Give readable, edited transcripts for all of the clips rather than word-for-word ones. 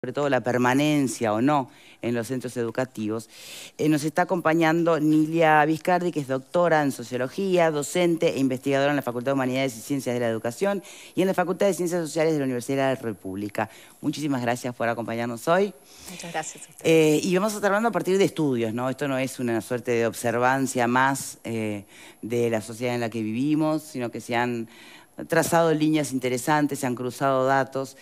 sobre todo la permanencia o no en los centros educativos, nos está acompañando Nilia Viscardi, que es doctora en Sociología, docente e investigadora en la Facultad de Humanidades y Ciencias de la Educación y en la Facultad de Ciencias Sociales de la Universidad de la República. Muchísimas gracias por acompañarnos hoy. Muchas gracias a ustedes. Y vamos a estar hablando a partir de estudios, ¿no? Esto no es una suerte de observancia más de la sociedad en la que vivimos, sino que se han trazado líneas interesantes, se han cruzado datos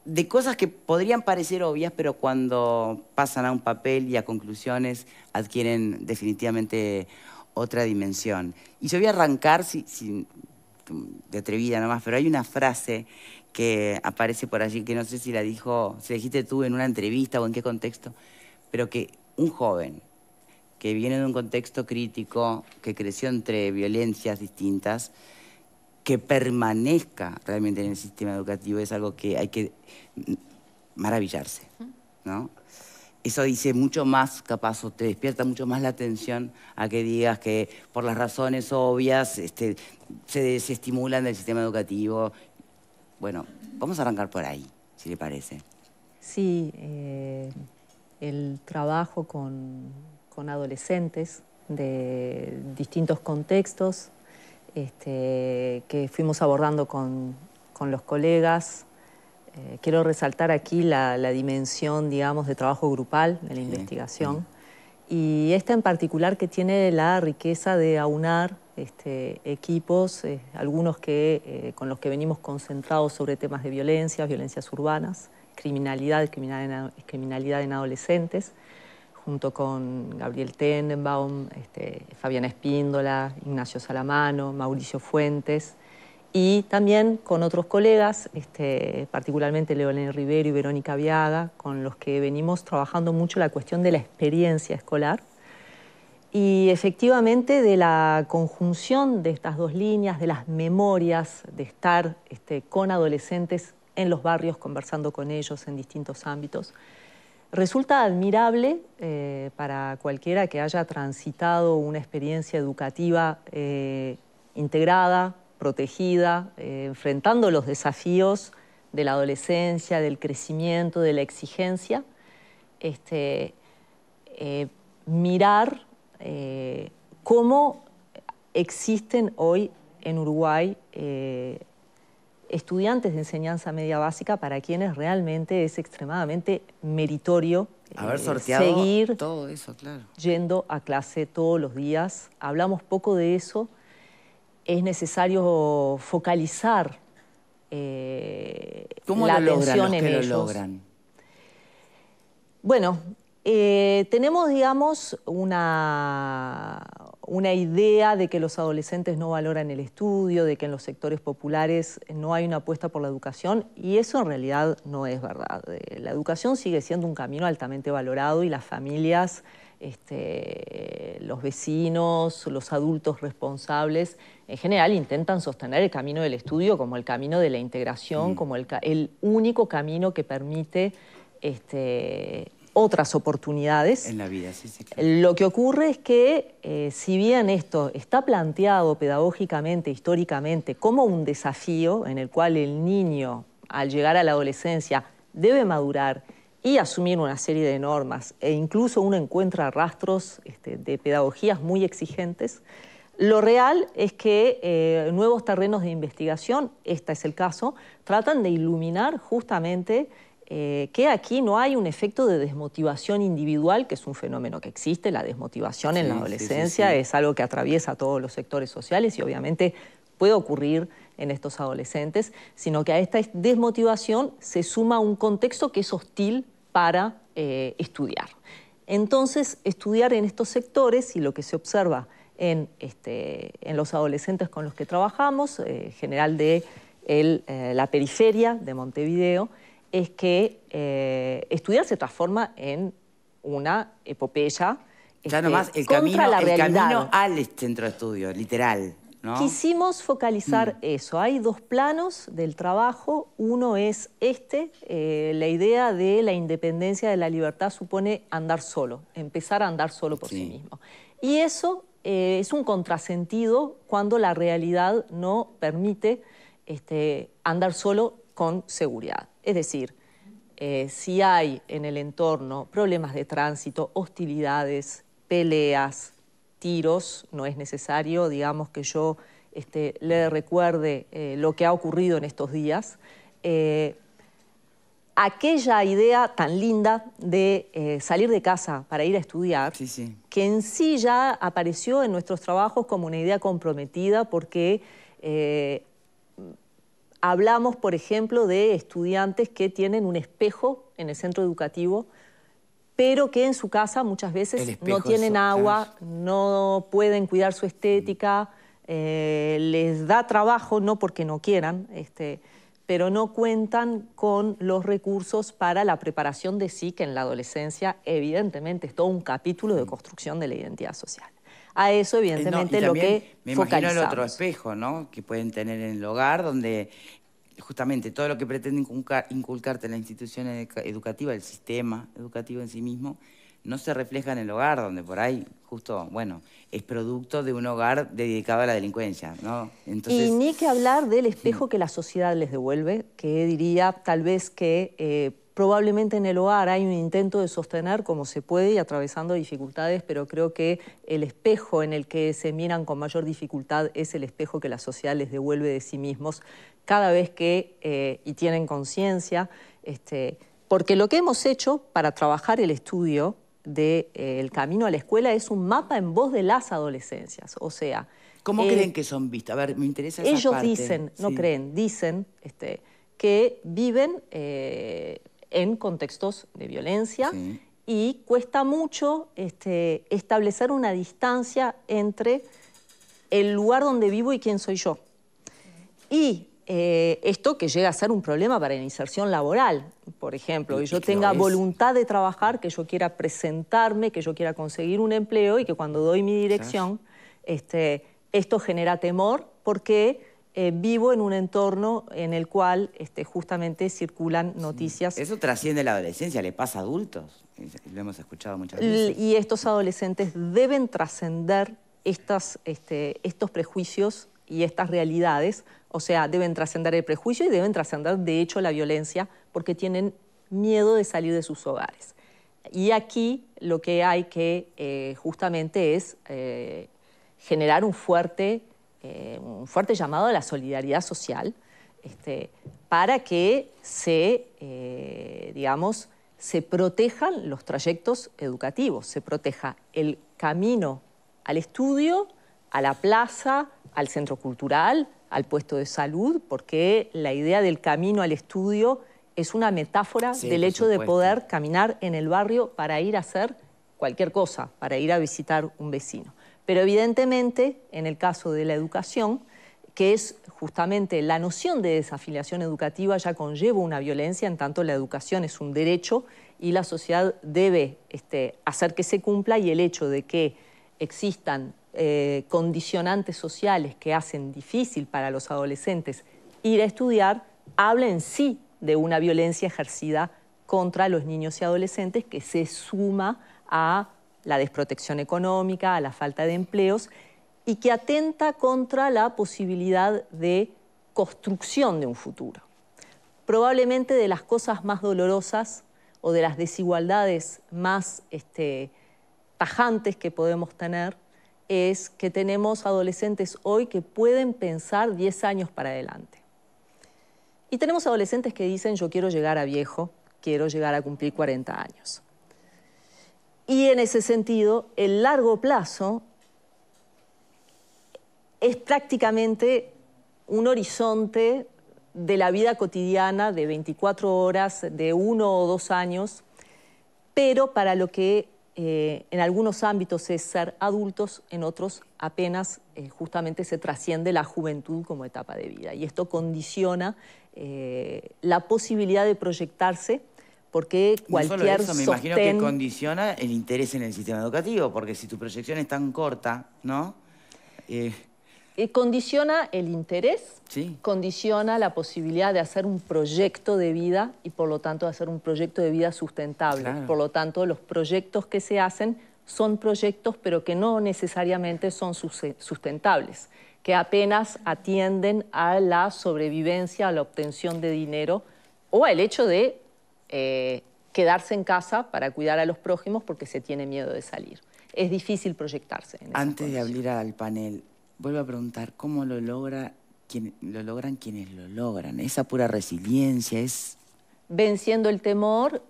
de cosas que podrían parecer obvias, pero cuando pasan a un papel y a conclusiones adquieren definitivamente otra dimensión. Y yo voy a arrancar, de atrevida nomás, pero hay una frase que aparece por allí, que no sé si la dijiste tú en una entrevista o en qué contexto, pero que un joven que viene de un contexto crítico, que creció entre violencias distintas, que permanezca realmente en el sistema educativo es algo que hay que maravillarse, ¿no? Eso dice mucho más, capaz, o te despierta mucho más la atención a que digas que por las razones obvias se desestimulan del sistema educativo. Bueno, vamos a arrancar por ahí, si le parece. Sí, el trabajo con adolescentes de distintos contextos que fuimos abordando con los colegas. Quiero resaltar aquí la dimensión, digamos, de trabajo grupal de la investigación. Y esta en particular que tiene la riqueza de aunar equipos, algunos con los que venimos concentrados sobre temas de violencias urbanas, criminalidad en adolescentes, junto con Gabriel Tenenbaum, Fabiana Espíndola, Ignacio Salamano, Mauricio Fuentes, y también con otros colegas, particularmente Leonel Rivero y Verónica Viaga, con los que venimos trabajando mucho la cuestión de la experiencia escolar y efectivamente de la conjunción de estas dos líneas, de las memorias, de estar con adolescentes en los barrios, conversando con ellos en distintos ámbitos. Resulta admirable para cualquiera que haya transitado una experiencia educativa integrada, protegida, enfrentando los desafíos de la adolescencia, del crecimiento, de la exigencia, mirar cómo existen hoy en Uruguay estudiantes de enseñanza media básica para quienes realmente es extremadamente meritorio haber sorteado seguir todo eso, claro, yendo a clase todos los días. Hablamos poco de eso. Es necesario focalizar la atención en ellos. ¿Cómo lo logran? Bueno, tenemos, digamos, una idea de que los adolescentes no valoran el estudio, de que en los sectores populares no hay una apuesta por la educación, y eso en realidad no es verdad. La educación sigue siendo un camino altamente valorado y las familias, los vecinos, los adultos responsables, en general intentan sostener el camino del estudio como el camino de la integración, como el único camino que permite otras oportunidades en la vida. Sí, claro. Lo que ocurre es que, si bien esto está planteado pedagógicamente, históricamente, como un desafío en el cual el niño, al llegar a la adolescencia, debe madurar y asumir una serie de normas, e incluso uno encuentra rastros de pedagogías muy exigentes, lo real es que nuevos terrenos de investigación, este es el caso, tratan de iluminar justamente que aquí no hay un efecto de desmotivación individual, que es un fenómeno que existe. La desmotivación en la adolescencia es algo que atraviesa todos los sectores sociales y obviamente puede ocurrir en estos adolescentes, sino que a esta desmotivación se suma un contexto que es hostil para estudiar. Entonces, estudiar en estos sectores, y lo que se observa en los adolescentes con los que trabajamos, en general de la periferia de Montevideo, es que estudiar se transforma en una epopeya ya nomás el contra la realidad. El camino al centro de estudio, literal, ¿no? Quisimos focalizar eso. Hay dos planos del trabajo. Uno es la idea de la independencia de la libertad supone andar solo, empezar a andar solo por sí mismo. Y eso es un contrasentido cuando la realidad no permite andar solo con seguridad. Es decir, si hay en el entorno problemas de tránsito, hostilidades, peleas, tiros, no es necesario, digamos, que yo le recuerde lo que ha ocurrido en estos días. Aquella idea tan linda de salir de casa para ir a estudiar, sí. que en sí ya apareció en nuestros trabajos como una idea comprometida porque hablamos, por ejemplo, de estudiantes que tienen un espejo en el centro educativo, pero que en su casa muchas veces no tienen agua, no pueden cuidar su estética, les da trabajo, no porque no quieran, pero no cuentan con los recursos para la preparación de sí, que en la adolescencia evidentemente es todo un capítulo de construcción de la identidad social. A eso evidentemente lo que focalizamos. Me imagino el otro espejo, ¿no?, que pueden tener en el hogar, donde justamente todo lo que pretende inculcarte la institución educativa, el sistema educativo en sí mismo, no se refleja en el hogar, donde por ahí justo, bueno, es producto de un hogar dedicado a la delincuencia, ¿no? Entonces, y ni que hablar del espejo que la sociedad les devuelve, que diría tal vez que probablemente en el hogar hay un intento de sostener como se puede y atravesando dificultades, pero creo que el espejo en el que se miran con mayor dificultad es el espejo que la sociedad les devuelve de sí mismos cada vez que, y tienen conciencia, porque lo que hemos hecho para trabajar el estudio del camino a la escuela es un mapa en voz de las adolescencias, o sea... ¿Cómo creen que son vistas? A ver, me interesa esa ellos parte. Dicen, no sí. creen, dicen que viven en contextos de violencia sí. y cuesta mucho establecer una distancia entre el lugar donde vivo y quién soy yo. Y esto que llega a ser un problema para la inserción laboral, por ejemplo, que yo tenga voluntad de trabajar, que yo quiera presentarme, que yo quiera conseguir un empleo y que cuando doy mi dirección, esto genera temor porque vivo en un entorno en el cual justamente circulan noticias. Eso trasciende la adolescencia, le pasa a adultos, lo hemos escuchado muchas veces. Y estos adolescentes deben trascender estos prejuicios y estas realidades, o sea, deben trascender el prejuicio y deben trascender de hecho la violencia porque tienen miedo de salir de sus hogares. Y aquí lo que hay que justamente es generar un fuerte llamado a la solidaridad social para que digamos, se protejan los trayectos educativos, se proteja el camino al estudio, a la plaza, al centro cultural, al puesto de salud, porque la idea del camino al estudio es una metáfora del hecho de poder caminar en el barrio para ir a hacer cualquier cosa, para ir a visitar un vecino. Pero evidentemente, en el caso de la educación, que es justamente la noción de desafiliación educativa ya conlleva una violencia, en tanto la educación es un derecho y la sociedad debe hacer que se cumpla, y el hecho de que existan condicionantes sociales que hacen difícil para los adolescentes ir a estudiar, habla en sí de una violencia ejercida contra los niños y adolescentes que se suma a la desprotección económica, a la falta de empleos y que atenta contra la posibilidad de construcción de un futuro. Probablemente de las cosas más dolorosas o de las desigualdades más tajantes que podemos tener es que tenemos adolescentes hoy que pueden pensar 10 años para adelante. Y tenemos adolescentes que dicen, yo quiero llegar a viejo, quiero llegar a cumplir 40 años. Y en ese sentido, el largo plazo es prácticamente un horizonte de la vida cotidiana de 24 horas, de 1 o 2 años, pero para lo que en algunos ámbitos es ser adultos, en otros apenas justamente se trasciende la juventud como etapa de vida. Y esto condiciona la posibilidad de proyectarse, porque cualquier no solo eso, me imagino que condiciona el interés en el sistema educativo, porque si tu proyección es tan corta, ¿no? Condiciona el interés, sí. Condiciona la posibilidad de hacer un proyecto de vida y por lo tanto de hacer un proyecto de vida sustentable. Claro. Por lo tanto, los proyectos que se hacen son proyectos pero que no necesariamente son sustentables, que apenas atienden a la sobrevivencia, a la obtención de dinero o al hecho de quedarse en casa para cuidar a los prójimos porque se tiene miedo de salir. Es difícil proyectarse en esas Antes de condiciones. abrir al panel, vuelvo a preguntar, ¿cómo lo logran quienes lo logran? Esa pura resiliencia es... Venciendo el temor,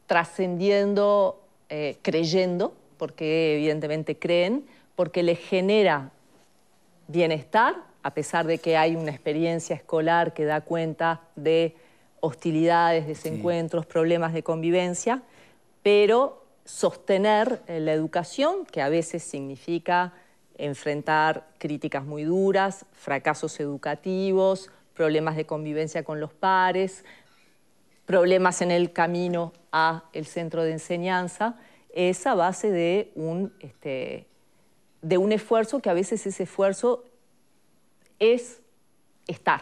trascendiendo, creyendo, porque evidentemente creen, porque les genera bienestar, a pesar de que hay una experiencia escolar que da cuenta de hostilidades, desencuentros, problemas de convivencia, pero sostener la educación, que a veces significa enfrentar críticas muy duras, fracasos educativos, problemas de convivencia con los pares, problemas en el camino a el centro de enseñanza, es a base de un esfuerzo que a veces ese esfuerzo es estar,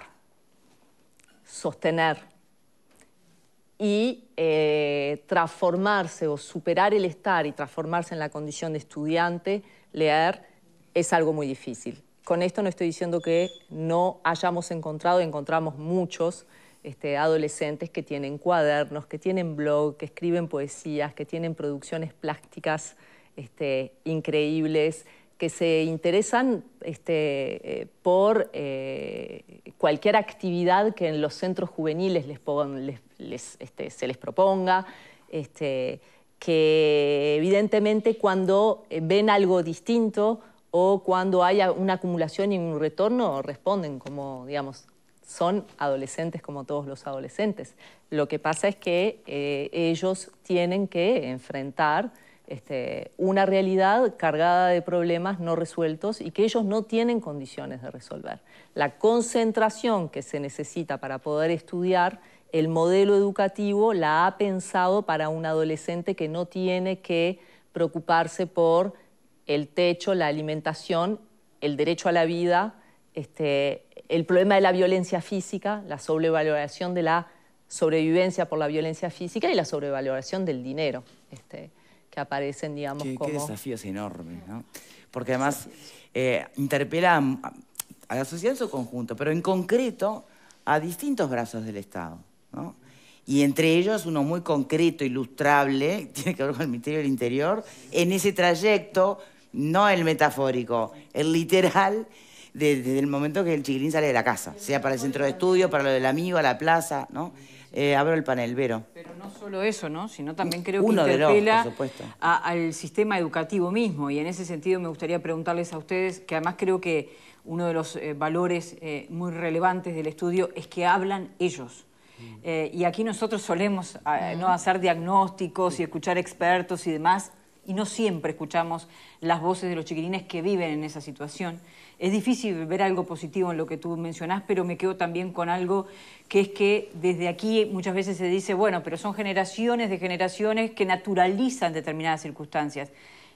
sostener y transformarse o superar el estar y transformarse en la condición de estudiante, leer, es algo muy difícil. Con esto no estoy diciendo que no hayamos encontrado, encontramos muchos adolescentes que tienen cuadernos, que tienen blog, que escriben poesías, que tienen producciones plásticas increíbles, que se interesan por cualquier actividad que en los centros juveniles se les proponga, que evidentemente cuando ven algo distinto o cuando haya una acumulación y un retorno, responden como, digamos, son adolescentes como todos los adolescentes. Lo que pasa es que ellos tienen que enfrentar una realidad cargada de problemas no resueltos y que ellos no tienen condiciones de resolver. La concentración que se necesita para poder estudiar, el modelo educativo la ha pensado para un adolescente que no tiene que preocuparse por el techo, la alimentación, el derecho a la vida, el problema de la violencia física, la sobrevaloración de la sobrevivencia por la violencia física y la sobrevaloración del dinero, que aparecen, digamos, como... Qué desafíos enormes, ¿no? Porque además interpela a la sociedad en su conjunto, pero en concreto a distintos brazos del Estado, ¿no? Y entre ellos uno muy concreto, ilustrable, tiene que ver con el Ministerio del Interior, en ese trayecto, no el metafórico, el literal, desde el momento que el chiquilín sale de la casa, sea para el centro de estudio, para lo del amigo, a la plaza, ¿no? Abro el panel, Vero. Pero no solo eso, ¿no? Sino también creo que Uno de interpela por supuesto. al sistema educativo mismo. Y en ese sentido me gustaría preguntarles a ustedes, que además creo que uno de los valores muy relevantes del estudio es que hablan ellos. Y aquí nosotros solemos no hacer diagnósticos y escuchar expertos y demás, y no siempre escuchamos las voces de los chiquilines que viven en esa situación. Es difícil ver algo positivo en lo que tú mencionás, pero me quedo también con algo que es que desde aquí muchas veces se dice, bueno, pero son generaciones de generaciones que naturalizan determinadas circunstancias.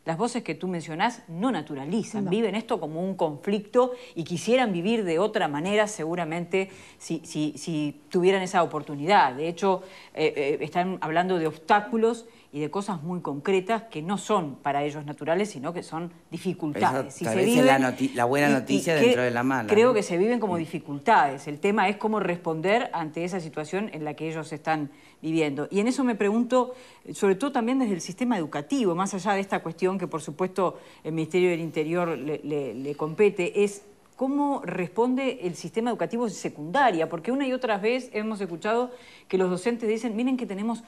Las voces que tú mencionás no naturalizan, viven esto como un conflicto y quisieran vivir de otra manera seguramente si tuvieran esa oportunidad. De hecho, están hablando de obstáculos y de cosas muy concretas que no son para ellos naturales, sino que son dificultades. Tal vez es la buena noticia dentro de la mala. Creo, ¿no? que se viven como dificultades. El tema es cómo responder ante esa situación en la que ellos están viviendo. Y en eso me pregunto, sobre todo también desde el sistema educativo, más allá de esta cuestión que por supuesto el Ministerio del Interior le compete, es cómo responde el sistema educativo en secundaria, porque una y otra vez hemos escuchado que los docentes dicen, miren que tenemos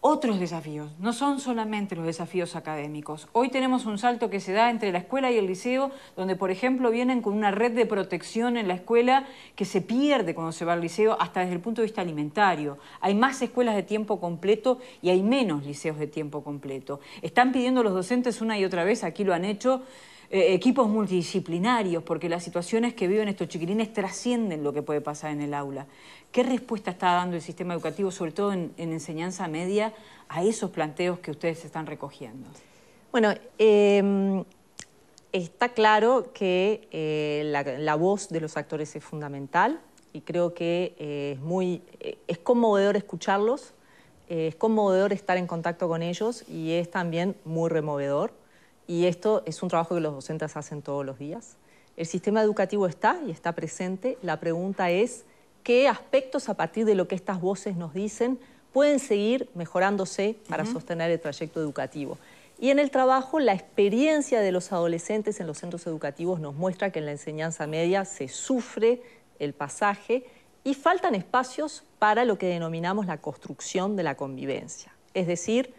otros desafíos, no son solamente los desafíos académicos. Hoy tenemos un salto que se da entre la escuela y el liceo, donde, por ejemplo, vienen con una red de protección en la escuela que se pierde cuando se va al liceo, hasta desde el punto de vista alimentario. Hay más escuelas de tiempo completo y hay menos liceos de tiempo completo. Están pidiendo los docentes una y otra vez, aquí lo han hecho, equipos multidisciplinarios, porque las situaciones que viven estos chiquilines trascienden lo que puede pasar en el aula. ¿Qué respuesta está dando el sistema educativo, sobre todo en enseñanza media, a esos planteos que ustedes están recogiendo? Bueno, está claro que la voz de los actores es fundamental y creo que es conmovedor escucharlos, es conmovedor estar en contacto con ellos y es también muy removedor. Y esto es un trabajo que los docentes hacen todos los días. El sistema educativo está y está presente. La pregunta es qué aspectos, a partir de lo que estas voces nos dicen, pueden seguir mejorándose para sostener el trayecto educativo. Y en el trabajo, la experiencia de los adolescentes en los centros educativos nos muestra que en la enseñanza media se sufre el pasaje y faltan espacios para lo que denominamos la construcción de la convivencia. Es decir,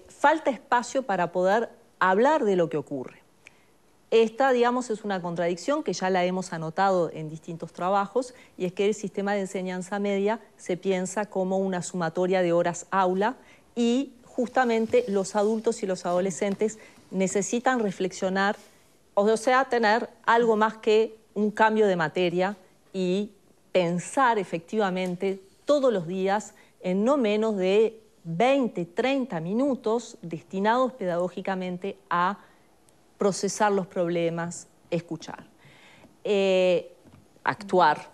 falta espacio para poder hablar de lo que ocurre. Esta, digamos, es una contradicción que ya la hemos anotado en distintos trabajos, y es que el sistema de enseñanza media se piensa como una sumatoria de horas aula, y justamente los adultos y los adolescentes necesitan reflexionar, o sea, tener algo más que un cambio de materia y pensar efectivamente todos los días en no menos de 20, 30 minutos destinados pedagógicamente a procesar los problemas, escuchar, actuar,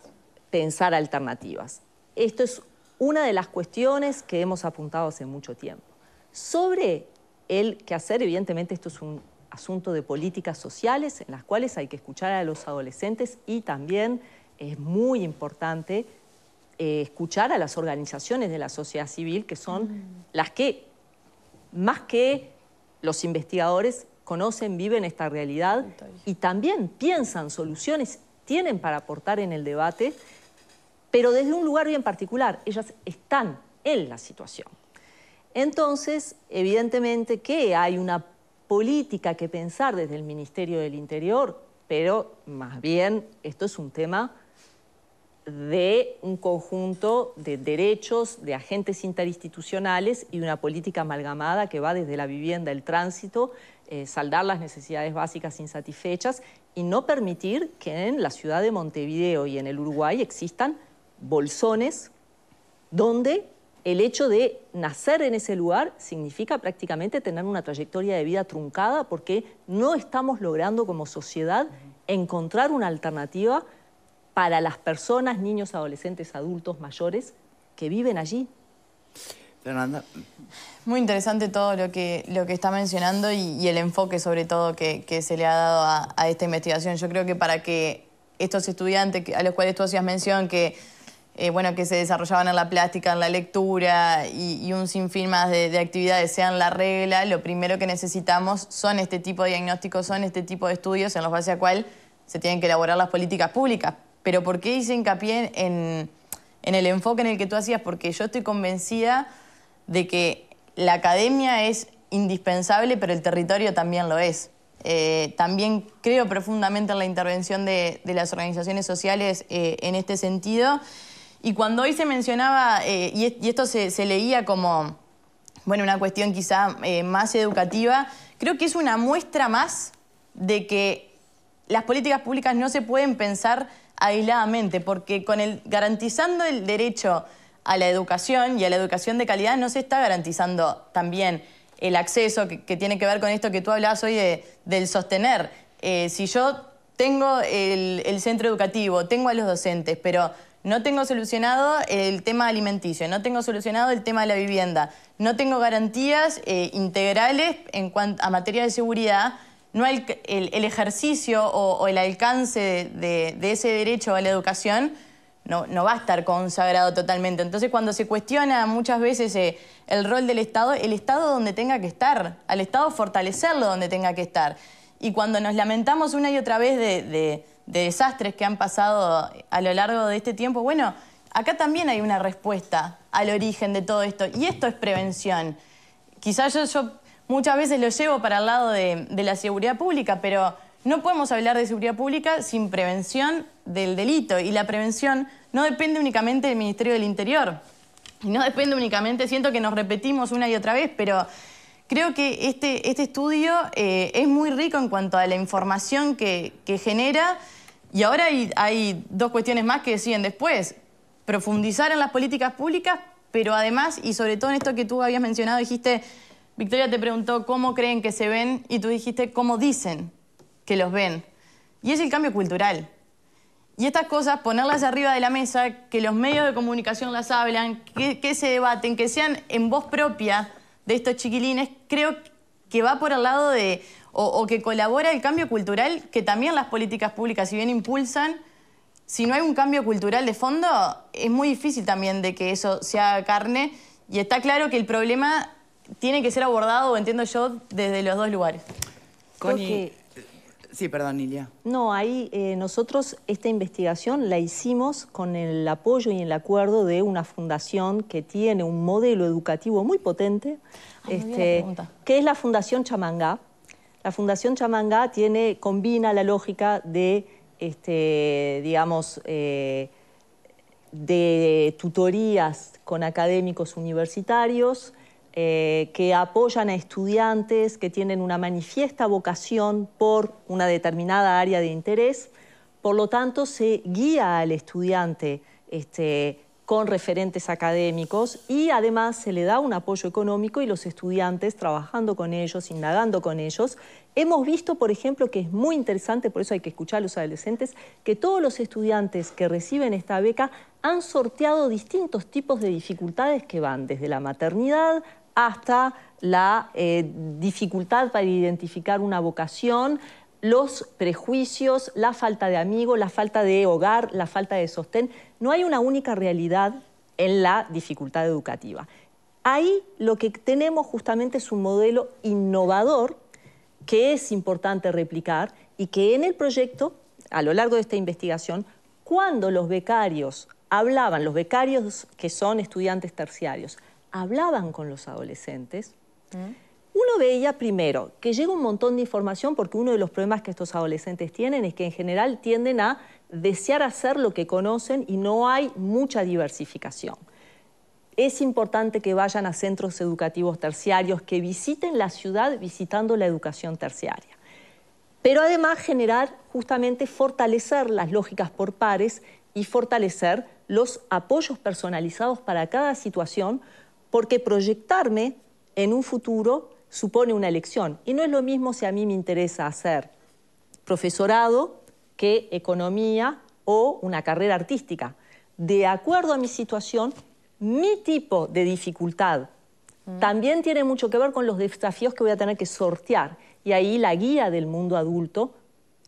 pensar alternativas. Esto es una de las cuestiones que hemos apuntado hace mucho tiempo. Sobre el quehacer, evidentemente esto es un asunto de políticas sociales en las cuales hay que escuchar a los adolescentes, y también es muy importante escuchar a las organizaciones de la sociedad civil, que son las que, más que los investigadores, conocen, viven esta realidad y también piensan soluciones, tienen para aportar en el debate, pero desde un lugar bien particular. Ellas están en la situación. Entonces, evidentemente que hay una política que pensar desde el Ministerio del Interior, pero más bien esto es un tema de un conjunto de derechos, de agentes interinstitucionales y de una política amalgamada que va desde la vivienda, el tránsito, saldar las necesidades básicas insatisfechas y no permitir que en la ciudad de Montevideo y en el Uruguay existan bolsones donde el hecho de nacer en ese lugar significa prácticamente tener una trayectoria de vida truncada, porque no estamos logrando como sociedad encontrar una alternativa para las personas, niños, adolescentes, adultos, mayores que viven allí. Fernanda. Muy interesante todo lo que está mencionando y el enfoque sobre todo que se le ha dado a esta investigación. Yo creo que para que estos estudiantes a los cuales tú hacías mención, que se desarrollaban en la plástica, en la lectura y un sinfín más de actividades sean la regla, lo primero que necesitamos son este tipo de diagnósticos, son este tipo de estudios en los base a cual se tienen que elaborar las políticas públicas. Pero ¿por qué hice hincapié en el enfoque en el que tú hacías? Porque yo estoy convencida de que la academia es indispensable, pero el territorio también lo es. También creo profundamente en la intervención de las organizaciones sociales en este sentido. Y cuando hoy se mencionaba, y esto se leía como una cuestión quizá más educativa, creo que es una muestra más de que las políticas públicas no se pueden pensar aisladamente, porque garantizando el derecho a la educación y a la educación de calidad no se está garantizando también el acceso que tiene que ver con esto que tú hablabas hoy del sostener. Si yo tengo el centro educativo, tengo a los docentes, pero no tengo solucionado el tema alimenticio, no tengo solucionado el tema de la vivienda, no tengo garantías integrales en cuanto a materia de seguridad, no el ejercicio o el alcance de ese derecho a la educación no va a estar consagrado totalmente. Entonces, cuando se cuestiona muchas veces el rol del Estado, el Estado donde tenga que estar, al Estado fortalecerlo donde tenga que estar. Y cuando nos lamentamos una y otra vez de desastres que han pasado a lo largo de este tiempo, bueno, acá también hay una respuesta al origen de todo esto. Y esto es prevención. Quizás yo muchas veces lo llevo para el lado de la seguridad pública, pero no podemos hablar de seguridad pública sin prevención del delito. Y la prevención no depende únicamente del Ministerio del Interior. Y no depende únicamente, siento que nos repetimos una y otra vez, pero creo que este estudio es muy rico en cuanto a la información que genera. Y ahora hay dos cuestiones más que siguen después. Profundizar en las políticas públicas, pero además, y sobre todo en esto que tú habías mencionado, dijiste, Victoria te preguntó cómo creen que se ven y tú dijiste cómo dicen que los ven. Y es el cambio cultural. Y estas cosas, ponerlas arriba de la mesa, que los medios de comunicación las hablan, que se debaten, que sean en voz propia de estos chiquilines, creo que va por el lado o que colabora el cambio cultural que también las políticas públicas, si bien impulsan, si no hay un cambio cultural de fondo, es muy difícil también de que eso se haga carne. Y está claro que el problema tiene que ser abordado, entiendo yo, desde los dos lugares. Connie... Sí, perdón, Nilia. No, ahí nosotros esta investigación la hicimos con el apoyo y el acuerdo de una fundación que tiene un modelo educativo muy potente, que es la Fundación Chamangá. La Fundación Chamangá combina la lógica de, digamos, de tutorías con académicos universitarios, que apoyan a estudiantes que tienen una manifiesta vocación por una determinada área de interés. Por lo tanto, se guía al estudiante con referentes académicos y además se le da un apoyo económico y los estudiantes, trabajando con ellos, indagando con ellos. Hemos visto, por ejemplo, que es muy interesante, por eso hay que escuchar a los adolescentes, que todos los estudiantes que reciben esta beca han sorteado distintos tipos de dificultades que van desde la maternidad hasta la dificultad para identificar una vocación, los prejuicios, la falta de amigos, la falta de hogar, la falta de sostén. No hay una única realidad en la dificultad educativa. Ahí lo que tenemos justamente es un modelo innovador que es importante replicar y que en el proyecto, a lo largo de esta investigación, cuando los becarios hablaban, los becarios que son estudiantes terciarios, hablaban con los adolescentes, uno veía primero que llega un montón de información porque uno de los problemas que estos adolescentes tienen es que en general tienden a desear hacer lo que conocen y no hay mucha diversificación. Es importante que vayan a centros educativos terciarios, que visiten la ciudad visitando la educación terciaria. Pero además generar, justamente, fortalecer las lógicas por pares y fortalecer los apoyos personalizados para cada situación, porque proyectarme en un futuro supone una elección. Y no es lo mismo si a mí me interesa hacer profesorado que economía o una carrera artística. De acuerdo a mi situación, mi tipo de dificultad también tiene mucho que ver con los desafíos que voy a tener que sortear. Y ahí la guía del mundo adulto,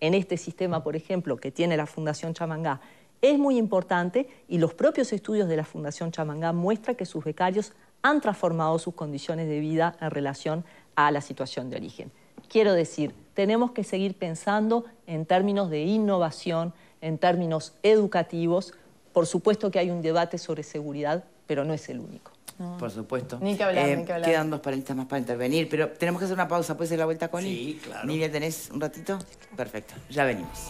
en este sistema, por ejemplo, que tiene la Fundación Chamangá, es muy importante y los propios estudios de la Fundación Chamangá muestran que sus becarios han transformado sus condiciones de vida en relación a la situación de origen. Quiero decir, tenemos que seguir pensando en términos de innovación, en términos educativos. Por supuesto que hay un debate sobre seguridad, pero no es el único. No. Por supuesto. Ni que hablar, ni que hablar. Quedan dos panelistas más para intervenir, pero tenemos que hacer una pausa. ¿Puedes hacer la vuelta, Connie? Sí, claro. Nilia, ¿tenés un ratito? Perfecto, ya venimos.